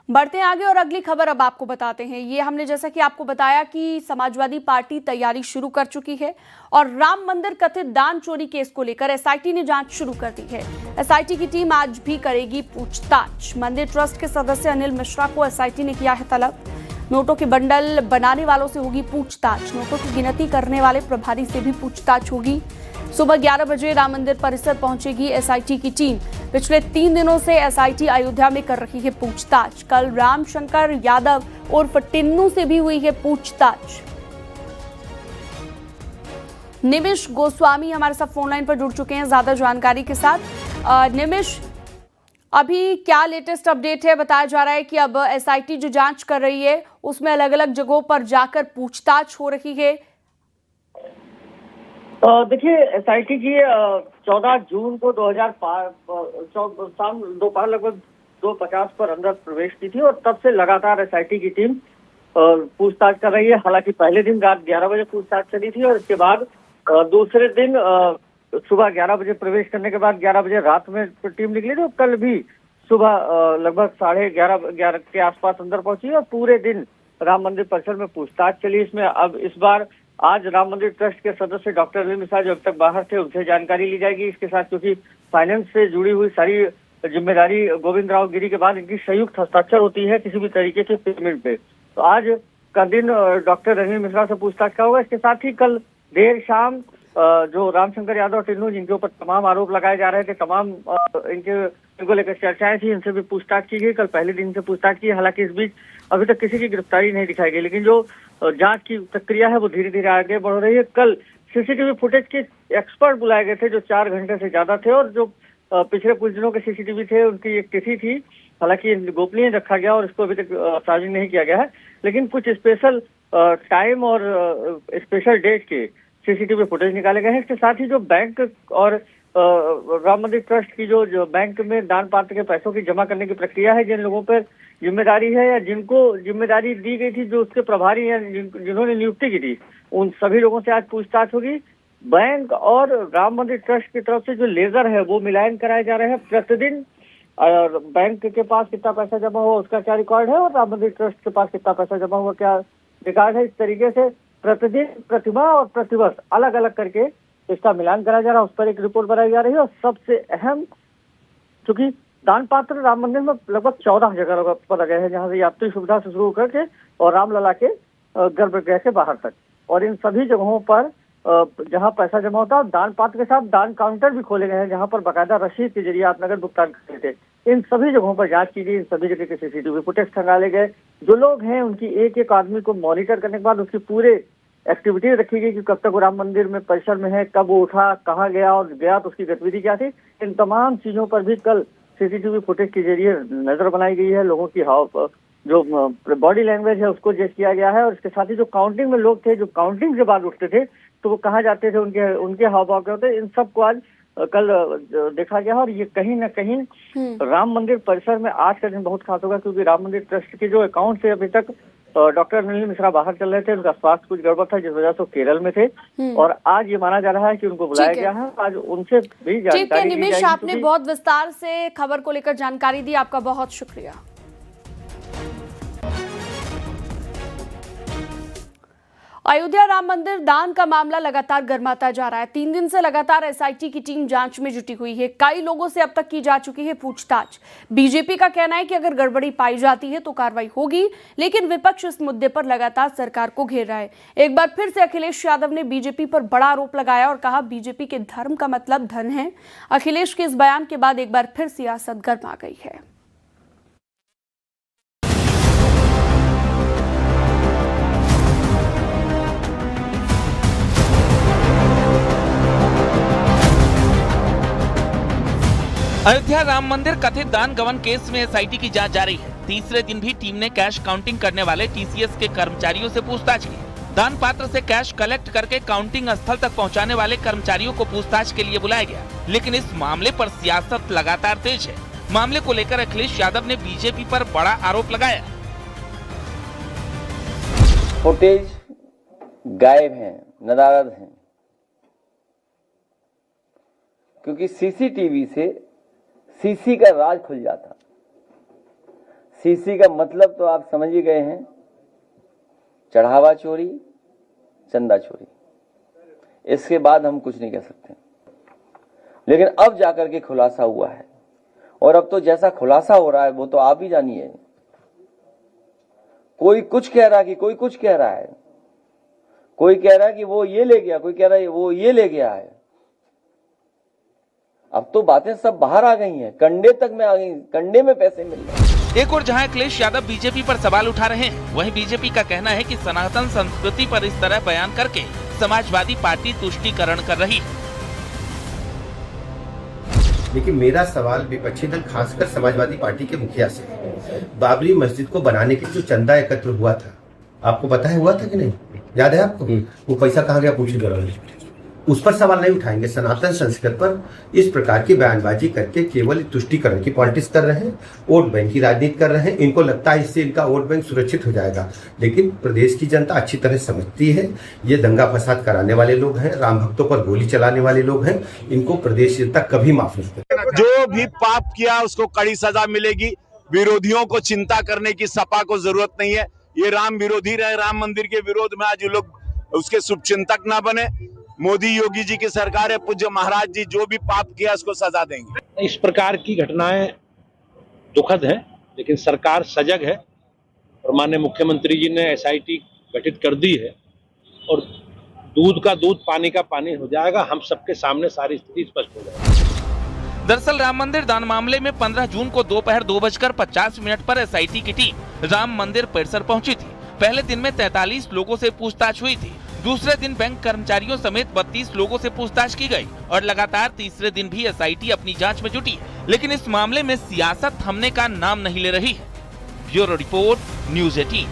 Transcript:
बढ़ते हैं आगे और अगली खबर अब आपको बताते हैं। ये हमने जैसा कि आपको बताया कि समाजवादी पार्टी तैयारी शुरू कर चुकी है और राम मंदिर कथित दान चोरी केस को लेकर एसआईटी ने जांच शुरू कर दी है। एसआईटी की टीम आज भी करेगी पूछताछ। मंदिर ट्रस्ट के सदस्य अनिल मिश्रा को एसआईटी ने किया है तलब। नोटों के बंडल बनाने वालों से होगी पूछताछ। नोटों की गिनती करने वाले प्रभारी से भी पूछताछ होगी। सुबह 11 बजे राम मंदिर परिसर पहुंचेगी एसआईटी की टीम। पिछले 3 दिनों से एसआईटी अयोध्या में कर रही है पूछताछ। कल रामशंकर यादव उर्फ टिन्नू से भी हुई है पूछताछ। निमिष गोस्वामी हमारे साथ फोन लाइन पर जुड़ चुके हैं ज्यादा जानकारी के साथ। निमिष, अभी क्या लेटेस्ट अपडेट है? बताया जा रहा है कि अब एसआईटी जो जांच कर रही है उसमें अलग अलग जगहों पर जाकर पूछताछ हो रही है। देखिए, एसआईटी की 14 जून को 2005 शाम दोपहर लगभग 2:50 पर अंदर प्रवेश की थी और तब से लगातार एसआईटी की टीम पूछताछ कर रही है। हालांकि पहले दिन रात 11 बजे पूछताछ चली थी और इसके बाद दूसरे दिन सुबह 11 बजे प्रवेश करने के बाद 11 बजे रात में टीम निकली थी। कल भी सुबह लगभग 11:30 के आसपास अंदर पहुंची और पूरे दिन राम मंदिर परिसर में पूछताछ चली। इसमें अब इस बार आज राम मंदिर ट्रस्ट के सदस्य डॉक्टर अनिल मिश्रा जो अब तक बाहर थे उनसे जानकारी ली जाएगी। इसके साथ क्योंकि फाइनेंस से जुड़ी हुई सारी जिम्मेदारी गोविंद राव गिरी के बाद इनकी संयुक्त हस्ताक्षर होती है किसी भी तरीके के पेमेंट पे। तो आज का दिन डॉक्टर अनिल मिश्रा से पूछताछ का होगा। इसके साथ ही कल देर शाम जो रामशंकर यादव टिन्नू जिनके ऊपर तमाम आरोप लगाए जा रहे थे, तमाम इनको लेकर चर्चाएं थी, इनसे भी पूछताछ की गई। कल पहले दिन से पूछताछ की। हालांकि इस बीच अभी तक किसी की गिरफ्तारी नहीं दिखाई गई, लेकिन जो जांच की प्रक्रिया है वो धीरे धीरे आगे बढ़ रही है। कल सीसीटीवी फुटेज के एक्सपर्ट बुलाए गए थे जो 4 घंटे से ज्यादा थे और जो पिछले कुछ दिनों के सीसीटीवी थे उनकी एक तिथि थी। हालांकि गोपनीय रखा गया और इसको अभी तक सार्वजनिक नहीं किया गया है, लेकिन कुछ स्पेशल टाइम और स्पेशल डेट के सीसीटीवी फुटेज निकाले गए हैं। इसके साथ ही जो बैंक और राम मंदिर ट्रस्ट की जो बैंक में दान पात्र के पैसों की जमा करने की प्रक्रिया है, जिन लोगों पर जिम्मेदारी है या जिनको जिम्मेदारी दी गई थी, जो उसके प्रभारी हैं, जिन्होंने नियुक्ति की थी, उन सभी लोगों से आज पूछताछ होगी। बैंक और राम मंदिर ट्रस्ट की तरफ से जो लेजर है वो मिलान कराए जा रहे हैं प्रतिदिन। और बैंक के पास कितना पैसा जमा हुआ उसका क्या रिकॉर्ड है और राम मंदिर ट्रस्ट के पास कितना पैसा जमा हुआ क्या रिकॉर्ड है। इस तरीके से प्रतिदिन, प्रतिमाह और प्रतिवर्ष अलग अलग करके इसका मिलान कराया जा रहा है, उस पर एक रिपोर्ट बनाई जा रही है। और सबसे अहम, चूंकि दान पात्र राम मंदिर में लगभग 14 जगह पर गए हैं, जहां से यात्री सुविधा से शुरू करके और रामलला के गर्भगृह के बाहर तक। और इन सभी जगहों पर जहां पैसा जमा होता है, दान पात्र के साथ दान काउंटर भी खोले गए हैं, जहां पर बाकायदा रसीद के जरिए आप नगद भुगतान करते थे। इन सभी जगहों पर जांच की गई, इन सभी जगह के सीसीटीवी फुटेज खंगाले गए। जो लोग हैं उनकी एक एक आदमी को मॉनिटर करने के बाद उसकी पूरे एक्टिविटी रखी गई कि कब तक वो राम मंदिर में परिसर में है, कब वो उठा, कहाँ गया और गया तो उसकी गतिविधि क्या थी। इन तमाम चीजों पर भी कल सीसीटीवी फुटेज के जरिए नजर बनाई गई है। लोगों की जो बॉडी लैंग्वेज है उसको जज किया गया है। और इसके साथ ही जो काउंटिंग में लोग थे, जो काउंटिंग के बाद उठते थे तो वो कहाँ जाते थे, उनके हाव भाव क्या होते, इन सबको आज कल देखा गया। और ये कहीं ना कहीं राम मंदिर परिसर में आज का दिन बहुत खास होगा, क्योंकि राम मंदिर ट्रस्ट के जो अकाउंट से अभी तक डॉक्टर अनिल मिश्रा बाहर चल रहे थे, उनका स्वास्थ्य कुछ गड़बड़ था जिस वजह से केरल में थे और आज ये माना जा रहा है कि उनको बुलाया गया है। आज उनसे भी जानकारी ली जाएगी। आपने बहुत विस्तार से खबर को लेकर जानकारी दी, आपका बहुत शुक्रिया। अयोध्या राम मंदिर दान का मामला लगातार गर्माता जा रहा है। 3 दिन से लगातार एसआईटी की टीम जांच में जुटी हुई है। कई लोगों से अब तक की जा चुकी है पूछताछ। बीजेपी का कहना है कि अगर गड़बड़ी पाई जाती है तो कार्रवाई होगी, लेकिन विपक्ष इस मुद्दे पर लगातार सरकार को घेर रहा है। एक बार फिर से अखिलेश यादव ने बीजेपी पर बड़ा आरोप लगाया और कहा बीजेपी के धर्म का मतलब धन है। अखिलेश के इस बयान के बाद एक बार फिर सियासत गर्मा गई है। अयोध्या राम मंदिर कथित दान गबन केस में एसआईटी की जांच जारी है। तीसरे दिन भी टीम ने कैश काउंटिंग करने वाले टीसीएस के कर्मचारियों से पूछताछ की। दान पात्र से कैश कलेक्ट करके काउंटिंग स्थल तक पहुंचाने वाले कर्मचारियों को पूछताछ के लिए बुलाया गया, लेकिन इस मामले पर सियासत लगातार तेज है। मामले को लेकर अखिलेश यादव ने बीजेपी पर बड़ा आरोप लगाया। फुटेज गायब है, नदारद है, क्योंकि सीसीटीवी से सीसी का राज खुल जाता। सीसी का मतलब तो आप समझ ही गए हैं, चढ़ावा चोरी, चंदा चोरी। इसके बाद हम कुछ नहीं कह सकते। लेकिन अब जाकर के खुलासा हुआ है, और अब तो जैसा खुलासा हो रहा है वो तो आप ही जानिए। कोई कुछ कह रहा है कि कोई कुछ कह रहा है, कोई कह रहा है कि वो ये ले गया, कोई कह रहा है वो ये ले गया है। अब तो बातें सब बाहर आ गई हैं, कंडे तक में आ गई, कंडे में पैसे मिल रहे हैं। एक और जहां अखिलेश यादव बीजेपी पर सवाल उठा रहे हैं, वहीं बीजेपी का कहना है कि सनातन संस्कृति पर इस तरह बयान करके समाजवादी पार्टी तुष्टीकरण कर रही है। लेकिन मेरा सवाल विपक्षी दल खासकर समाजवादी पार्टी के मुखिया से है। बाबरी मस्जिद को बनाने के लिए जो चंदा एकत्र हुआ था, आपको पता है हुआ था कि नहीं? याद है आपको? वो पैसा कहाँ गया पूछ लीजिए। उस पर सवाल नहीं उठाएंगे। सनातन संस्कृति पर इस प्रकार की बयानबाजी करके केवल तुष्टीकरण की पॉलिटिक्स कर रहे हैं, वोट बैंक की राजनीति कर रहे हैं। इनको लगता है इससे इनका वोट बैंक सुरक्षित हो जाएगा, लेकिन प्रदेश की जनता अच्छी तरह समझती है ये दंगा फसाद कराने वाले लोग हैं, राम भक्तों पर गोली चलाने वाले लोग हैं। इनको प्रदेश जनता कभी माफ नहीं करेगी। जो भी पाप किया उसको कड़ी सजा मिलेगी। विरोधियों को चिंता करने की सपा को जरूरत नहीं है। ये राम विरोधी रहे, राम मंदिर के विरोध में आज लोग उसके शुभचिंतक ना बने। मोदी योगी जी की सरकार है, पूज्य महाराज जी जो भी पाप किया उसको सजा देंगे। इस प्रकार की घटनाएं दुखद है, लेकिन सरकार सजग है और माननीय मुख्यमंत्री जी ने एसआईटी गठित कर दी है और दूध का दूध पानी का पानी हो जाएगा। हम सबके सामने सारी स्थिति स्पष्ट हो जाएगी। दरअसल राम मंदिर दान मामले में 15 जून को दोपहर 2:50 पर एसआईटी की टीम राम मंदिर परिसर पहुंची थी। पहले दिन में 43 लोगों से पूछताछ हुई थी। दूसरे दिन बैंक कर्मचारियों समेत 32 लोगों से पूछताछ की गई और लगातार तीसरे दिन भी एसआईटी अपनी जांच में जुटी है। लेकिन इस मामले में सियासत थमने का नाम नहीं ले रही है। Bureau report, news 18।